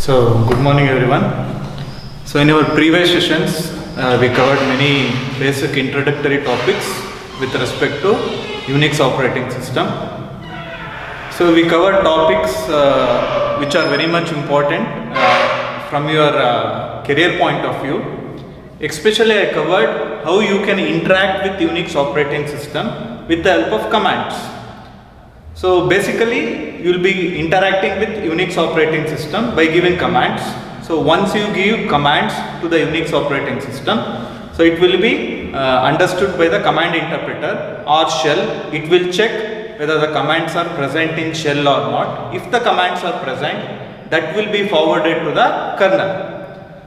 So, good morning everyone. So, in our previous sessions, we covered many basic introductory topics with respect to Unix operating system. So, we covered topics which are very much important from your career point of view. Especially, I covered how you can interact with Unix operating system with the help of commands. So basically you will be interacting with Unix operating system by giving commands. So once you give commands to the Unix operating system, so it will be understood by the command interpreter or shell. It will check whether the commands are present in shell or not. If the commands are present, that will be forwarded to the kernel.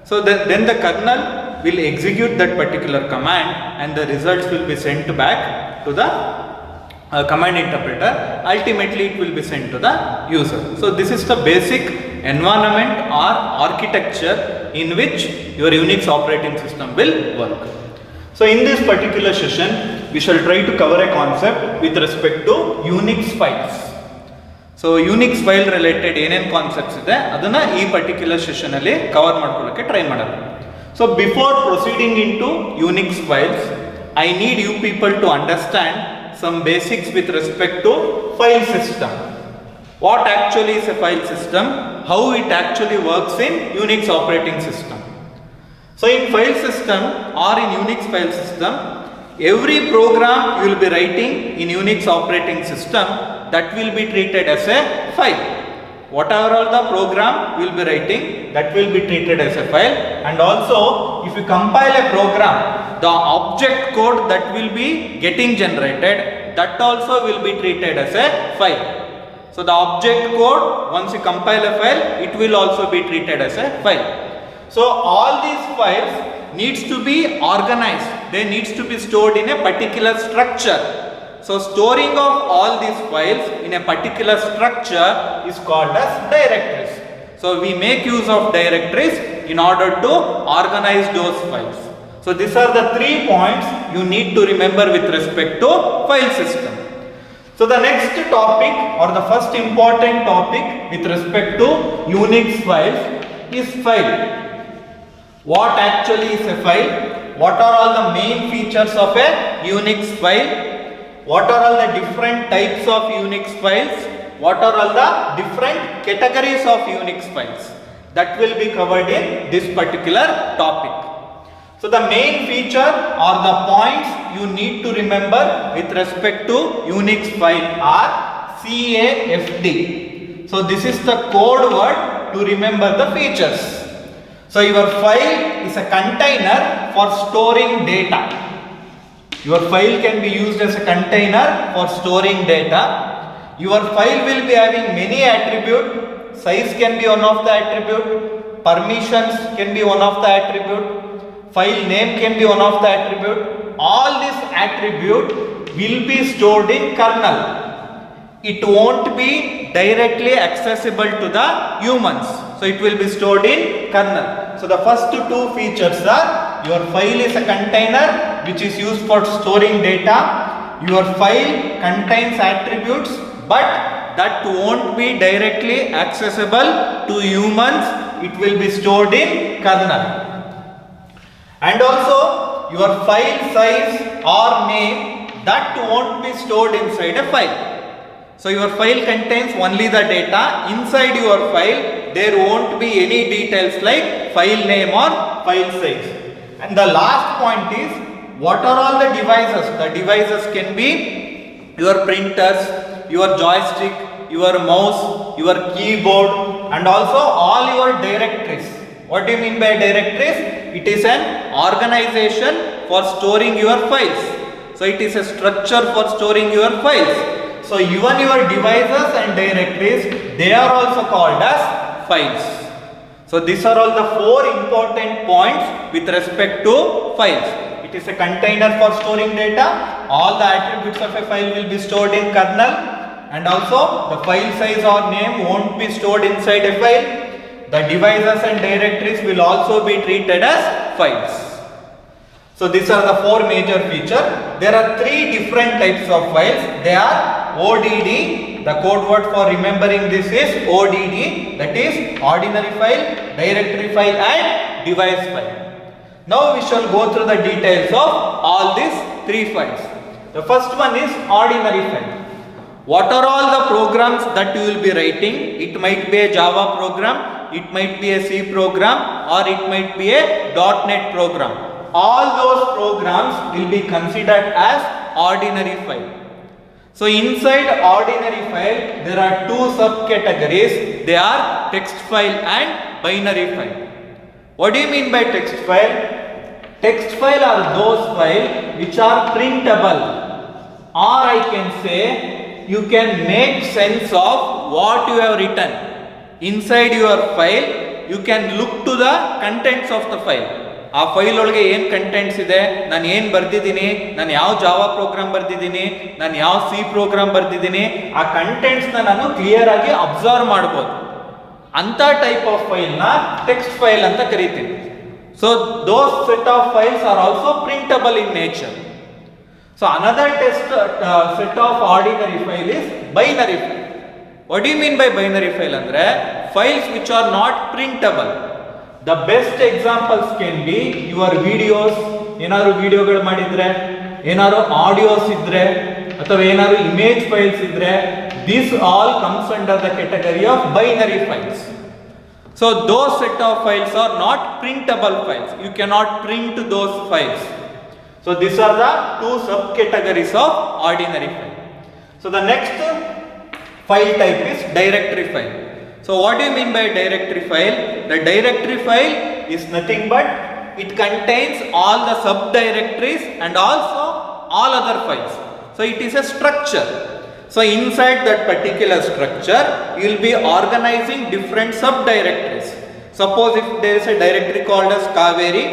So then the kernel will execute that particular command and the results will be sent back to the command interpreter. Ultimately it will be sent to the user. So this is the basic environment or architecture in which your Unix operating system will work. So in this particular session we shall try to cover a concept with respect to Unix files. So Unix file related ಏನೇನು concepts ಇದೆ ಅದನ್ನ ಈ particular session ಅಲ್ಲಿ cover ಮಾಡ್ಕೊಳ್ಳೋಕೆ try ಮಾಡೋಣ. So before proceeding into Unix files, I need you people to understand some basics with respect to file system. What actually is a file system? How it actually works in Unix operating system. So in file system or in Unix file system, every program you will be writing in Unix operating system, that will be treated as a file. Whatever all the program you will be writing, that will be treated as a file. And also if you compile a program, the object code that will be getting generated, that also will be treated as a file. So the object code, once you compile a file, it will also be treated as a file. So all these files needs to be organized. They needs to be stored in a particular structure. So storing of all these files in a particular structure is called as directories. So we make use of directories in order to organize those files. So these are the 3 points you need to remember with respect to file system. So the next topic or the first important topic with respect to Unix files is file. What actually is a file? What are all the main features of a Unix file? What are all the different types of Unix files? What are all the different categories of Unix files? That will be covered in this particular topic. So the main feature or the points you need to remember with respect to Unix file are CAFD. So this is the code word to remember the features. So your file is a container for storing data. Your file can be used as a container for storing data. Your file will be having many attributes. Size can be one of the attribute. Permissions can be one of the attribute. File name can be one of the attribute. All these attributes will be stored in kernel. It won't be directly accessible to the humans. So it will be stored in kernel. So the first 2 features are, your file is a container which is used for storing data. Your file contains attributes, but that won't be directly accessible to humans. It will be stored in kernel. And also your file size or name, that won't be stored inside a file. So your file contains only the data. Inside your file there won't be any details like file name or file size. And the last point is, what are all the devices? The devices can be your printers, your joystick, your mouse, your keyboard, and also all your directories. What do you mean by directories? It is an organization for storing your files. So it is a structure for storing your files. So even your devices and directories, they are also called as files. So these are all the 4 important points with respect to files. It is a container for storing data. All the attributes of a file will be stored in kernel, and also the file size or name won't be stored inside a file. The devices and directories will also be treated as files. So these are the 4 major features. There are 3 different types of files. They are ODD, The code word for remembering this is ODD, that is ordinary file, directory file and device file. Now we shall go through the details of all these three files. The first one is ordinary file. What are all the programs that you will be writing? It might be a Java program, it might be a C program, or it might be a .NET program. All those programs will be considered as ordinary file. So inside ordinary file, there are two subcategories. They are text file and binary file. What do you mean by text file? Text file are those files which are printable, or I can say you can make sense of what you have written. Inside your file, you can look to the contents of the file. ಆ file ಒಳಗೆ ಏನು contents ಇದೆ, ನಾನು ಏನು ಬರ್ದಿದ್ದೀನಿ, ನಾನು ಯಾವ Java program ಬರ್ದಿದ್ದೀನಿ, ನಾನು ಯಾವ ಸಿ ಪ್ರೋಗ್ರಾಮ್ ಬರ್ದಿದ್ದೀನಿ, ಆ ಕಂಟೆಂಟ್ಸ್ನ ನಾನು ಕ್ಲಿಯರ್ ಆಗಿ ಅಬ್ಸರ್ವ್ ಮಾಡ್ಬೋದು. ಅಂತ ಟೈಪ್ ಆಫ್ ಫೈಲ್ನ ಟೆಕ್ಸ್ಟ್ ಫೈಲ್ ಅಂತ ಕರಿತೀನಿ. So those set of files are also printable in nature. So another set of ordinary file is binary file. What do you mean by binary file? Andre files which are not printable. The best examples can be your videos. ಏನಾದ್ರು ವಿಡಿಯೋಗಳು ಮಾಡಿದ್ರೆ, ಏನಾದ್ರು audios ಇದ್ರೆ, ಅಥವಾ ಏನಾದ್ರು image files ಇದ್ರೆ, this all comes under the category of binary files. So those set of files are not printable files. You cannot print those files. So these are the two subcategories of ordinary file. So the next file type is directory file. So what do you mean by directory file? The directory file is nothing but it contains all the subdirectories and also all other files. So it is a structure. So inside that particular structure, you will be organizing different subdirectories. Suppose if there is a directory called as Kaveri,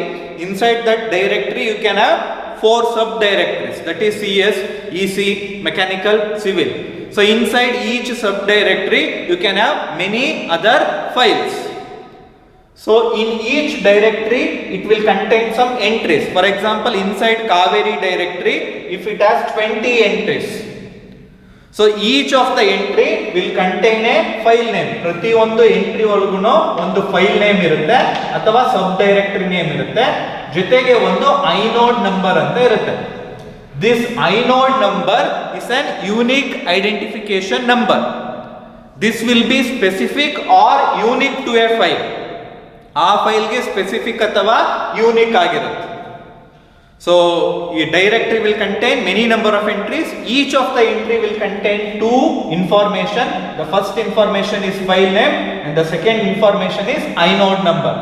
inside that directory you can have 4 subdirectories, that is CS, EC, mechanical, civil. So inside each subdirectory you can have many other files. So in each directory it will contain some entries. For example, inside Kaveri directory, if it has 20 entries, so each of the entry will contain a file name. ಪ್ರತಿ ಒಂದು entry ಒಳಗೂ ಒಂದು file name ಇರುತ್ತೆ ಅಥವಾ ಸಬ್ directory name ಇರುತ್ತೆ, ಜೊತೆಗೆ ಒಂದು inode number ಅಂತ ಇರುತ್ತೆ. This inode number is an unique identification number. This will be specific or unique to a file. ಆ ಫೈಲ್ಗೆ ಸ್ಪೆಸಿಫಿಕ್ ಅಥವಾ ಯೂನಿಕ್ ಆಗಿರುತ್ತೆ. So a directory will contain many number of entries. Each of the entry will contain two information. The first information is file name and the second information is inode number.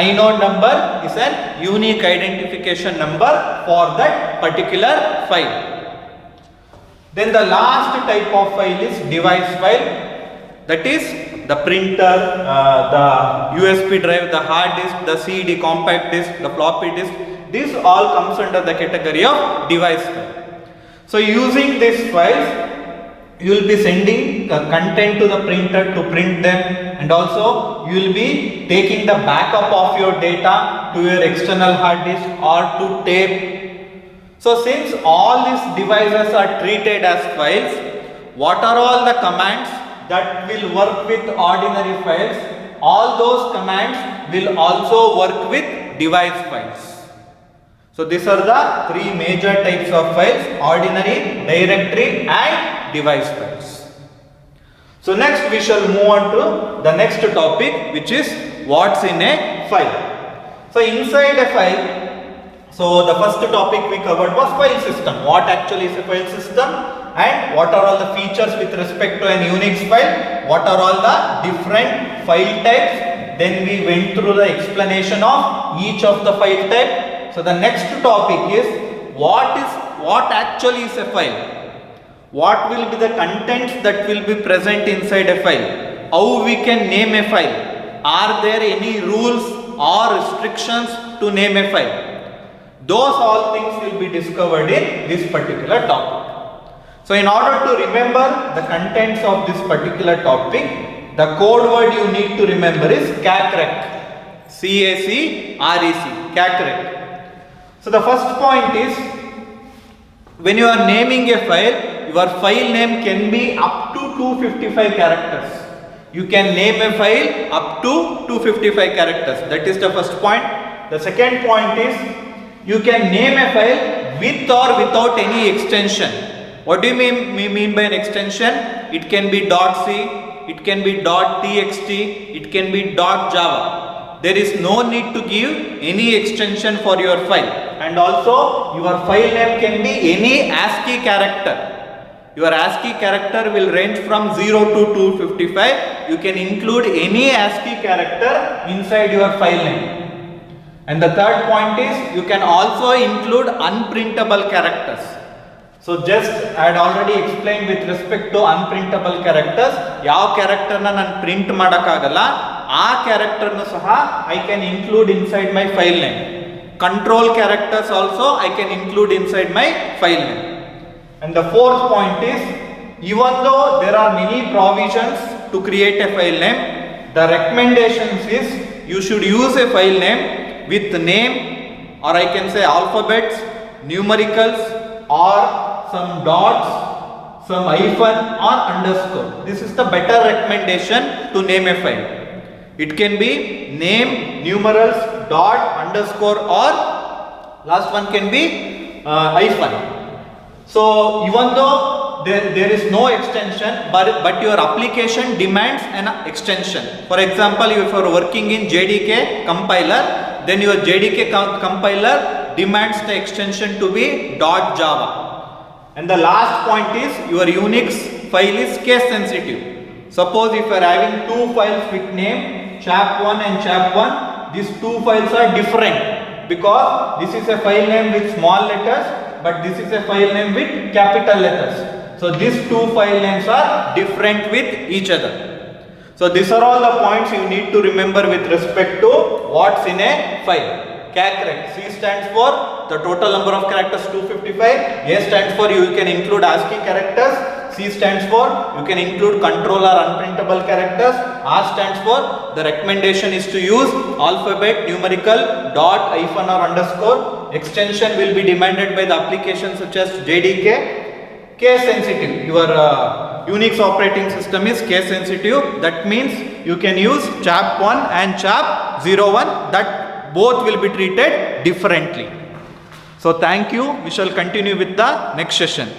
Inode number is an unique identification number for that particular file. Then the last type of file is device file. That is the printer, the USB drive, the hard disk, the CD, compact disk, the floppy disk. This all comes under the category of device file. So using these files, you will be sending content to the printer to print them, and also you will be taking the backup of your data to your external hard disk or to tape. So since all these devices are treated as files, what are all the commands that will work with ordinary files? All those commands will also work with device files. So these are the three major types of files: ordinary, directory and device files. So next we shall move on to the next topic, which is what's in a file. So inside a file, so the first topic we covered was file system. What actually is a file system and what are all the features with respect to an Unix file, what are all the different file types. Then we went through the explanation of each of the file type. So the next topic is what actually is a file. What will be the contents that will be present inside a file? How we can name a file? Are there any rules or restrictions to name a file? Those all things will be discovered in this particular topic. So in order to remember the contents of this particular topic, the code word you need to remember is cacrec. C-A-C-R-E-C, cacrec. So the first point is, when you are naming a file, your file name can be up to 255 characters. You can name a file up to 255 characters. That is the first point. The second point is you can name a file with or without any extension. What do you mean by an extension? It can be .c, it can be .txt, it can be .java. There is no need to give any extension for your file. And also your file name can be any ASCII character. Your ASCII character will range from 0 to 255. You can include any ASCII character inside your file name. And the third point is you can also include unprintable characters. So just I had already explained with respect to unprintable characters, ಯಾವ character ನಾನು print ಮಾಡೋಕ್ಕಾಗಲ್ಲ ಆ character ಸಹ I can include inside my file name. Control characters also I can include inside my file name. And the fourth point is, even though there are many provisions to create a file name, the recommendations is you should use a file name with name, or I can say alphabets, numericals, or some dots, some hyphen or underscore. This is the better recommendation to name a file. It can be name, numerals, dot, underscore, or last one can be hyphen. So even though there is no extension, but your application demands an extension. For example, if you are working in JDK compiler, then your JDK compiler demands the extension to be .java. And the last point is your Unix file is case sensitive. Suppose if you are having two files with name chap1 and chap1, these two files are different because this is a file name with small letters, but this is a file name with capital letters. So these two file names are different with each other. So these are all the points you need to remember with respect to what's in a file. CACREC. C stands for the total number of characters 255. A stands for you can include ASCII characters. C stands for you can include control or unprintable characters. R stands for the recommendation is to use alphabet, numerical, dot, hyphen or underscore. Extension will be demanded by the application such as JDK. Case sensitive. Your Unix operating system is case sensitive. That means you can use chap1 and chap01. That both will be treated differently. So thank you. We shall continue with the next session.